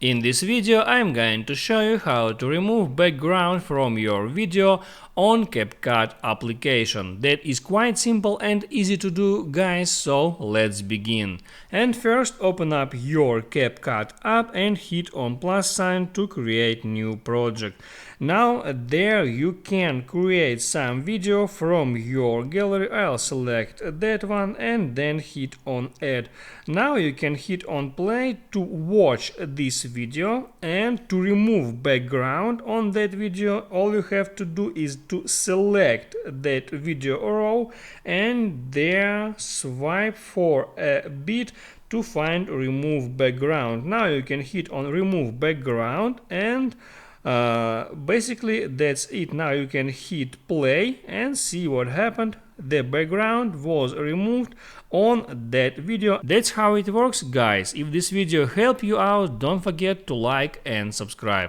In this video I'm going to show you how to remove background from your video on CapCut application. That is quite simple and easy to do, guys, so let's begin. And first open up your CapCut app and hit on plus sign to create new project. Now there you can create some video from your gallery. I'll select that one and then hit on add. Now you can hit on play to watch this video, and to remove background on that video all you have to do is to select that video row and there swipe for a bit to find remove background. Now you can hit on remove background and basically that's it. Now you can hit play and see what happened. The background was removed on that video. That's how it works, guys. If this video helped you out, don't forget to like and subscribe.